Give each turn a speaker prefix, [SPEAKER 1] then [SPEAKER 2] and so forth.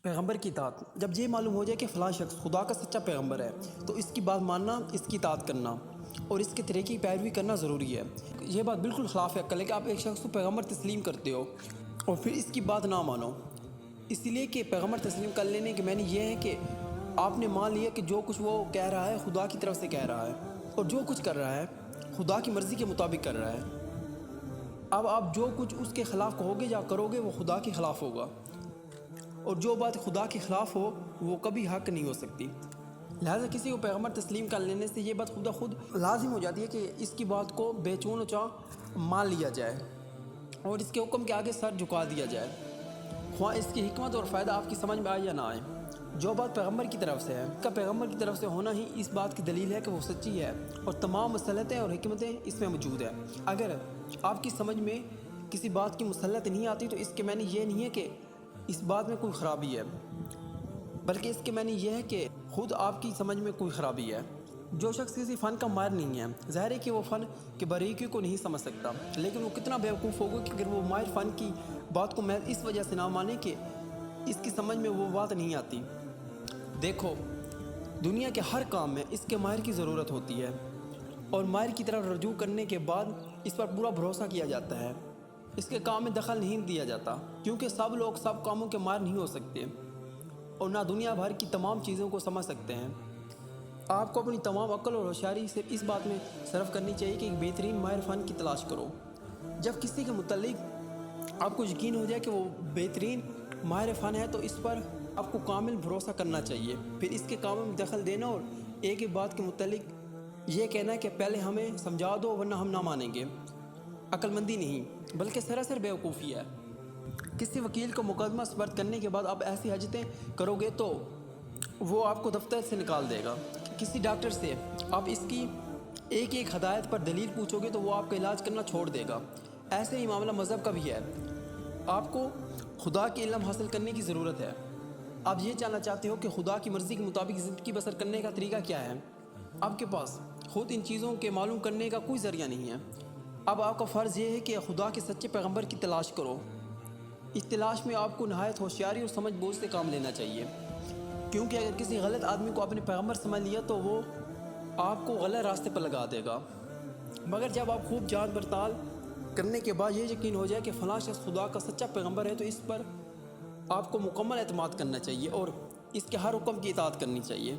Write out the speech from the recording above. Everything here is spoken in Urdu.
[SPEAKER 1] پیغمبر کی اطاعت۔ جب یہ معلوم ہو جائے کہ فلاں شخص خدا کا سچا پیغمبر ہے تو اس کی بات ماننا، اس کی اطاعت کرنا اور اس کے طریقے کی پیروی کرنا ضروری ہے۔ یہ بات بالکل خلاف عقل ہے کہ آپ ایک شخص کو پیغمبر تسلیم کرتے ہو اور پھر اس کی بات نہ مانو۔ اس لیے کہ پیغمبر تسلیم کر لینے کے معنی یہ ہے کہ آپ نے مان لیا کہ جو کچھ وہ کہہ رہا ہے خدا کی طرف سے کہہ رہا ہے اور جو کچھ کر رہا ہے خدا کی مرضی کے مطابق کر رہا ہے۔ اب آپ جو کچھ اس کے خلاف کہو گے یا کرو گے وہ خدا کے خلاف ہوگا، اور جو بات خدا کے خلاف ہو وہ کبھی حق نہیں ہو سکتی۔ لہٰذا کسی کو پیغمبر تسلیم کر لینے سے یہ بات خود لازم ہو جاتی ہے کہ اس کی بات کو بے چون و چاں مان لیا جائے اور اس کے حکم کے آگے سر جھکا دیا جائے، خواہ اس کی حکمت اور فائدہ آپ کی سمجھ میں آئے یا نہ آئے۔ جو بات پیغمبر کی طرف سے ہے کا پیغمبر کی طرف سے ہونا ہی اس بات کی دلیل ہے کہ وہ سچی ہے اور تمام مصلحتیں اور حکمتیں اس میں موجود ہیں۔ اگر آپ کی سمجھ میں کسی بات کی مصلحت نہیں آتی تو اس کے معنی یہ نہیں ہے کہ اس بات میں کوئی خرابی ہے، بلکہ اس کے معنی یہ ہے کہ خود آپ کی سمجھ میں کوئی خرابی ہے۔ جو شخص کسی فن کا ماہر نہیں ہے، ظاہر ہے کہ وہ فن کے باریکی کو نہیں سمجھ سکتا، لیکن وہ کتنا بیوقوف ہوگا کہ اگر وہ ماہر فن کی بات کو محض اس وجہ سے نہ مانے کہ اس کی سمجھ میں وہ بات نہیں آتی۔ دیکھو، دنیا کے ہر کام میں اس کے ماہر کی ضرورت ہوتی ہے اور ماہر کی طرف رجوع کرنے کے بعد اس پر پورا بھروسہ کیا جاتا ہے۔ اس کے کام میں دخل نہیں دیا جاتا، کیونکہ سب لوگ سب کاموں کے ماہر نہیں ہو سکتے اور نہ دنیا بھر کی تمام چیزوں کو سمجھ سکتے ہیں۔ آپ کو اپنی تمام عقل اور ہوشیاری سے اس بات میں صرف کرنی چاہیے کہ ایک بہترین ماہر فن کی تلاش کرو۔ جب کسی کے متعلق آپ کو یقین ہو جائے کہ وہ بہترین ماہر فن ہے تو اس پر آپ کو کامل بھروسہ کرنا چاہیے، پھر اس کے کاموں میں دخل دینا اور ایک ایک بات کے متعلق یہ کہنا کہ پہلے ہمیں سمجھا دو ورنہ ہم نہ مانیں گے، عقل مندی نہیں بلکہ سراسر بیوقوفی ہے۔ کسی وکیل کو مقدمہ سپرد کرنے کے بعد آپ ایسی حرکتیں کرو گے تو وہ آپ کو دفتر سے نکال دے گا۔ کسی ڈاکٹر سے آپ اس کی ایک ایک ہدایت پر دلیل پوچھو گے تو وہ آپ کا علاج کرنا چھوڑ دے گا۔ ایسے ہی معاملہ مذہب کا بھی ہے۔ آپ کو خدا کے علم حاصل کرنے کی ضرورت ہے۔ آپ یہ جاننا چاہتے ہو کہ خدا کی مرضی کے مطابق زندگی بسر کرنے کا طریقہ کیا ہے۔ آپ کے پاس خود ان چیزوں کے معلوم کرنے کا کوئی ذریعہ نہیں ہے۔ اب آپ کا فرض یہ ہے کہ خدا کے سچے پیغمبر کی تلاش کرو۔ اس تلاش میں آپ کو نہایت ہوشیاری اور سمجھ بوجھ سے کام لینا چاہیے، کیونکہ اگر کسی غلط آدمی کو اپنے پیغمبر سمجھ لیا تو وہ آپ کو غلط راستے پر لگا دے گا۔ مگر جب آپ خوب جانچ پڑتال کرنے کے بعد یہ یقین ہو جائے کہ فلاں شخص خدا کا سچا پیغمبر ہے تو اس پر آپ کو مکمل اعتماد کرنا چاہیے اور اس کے ہر حکم کی اطاعت کرنی چاہیے۔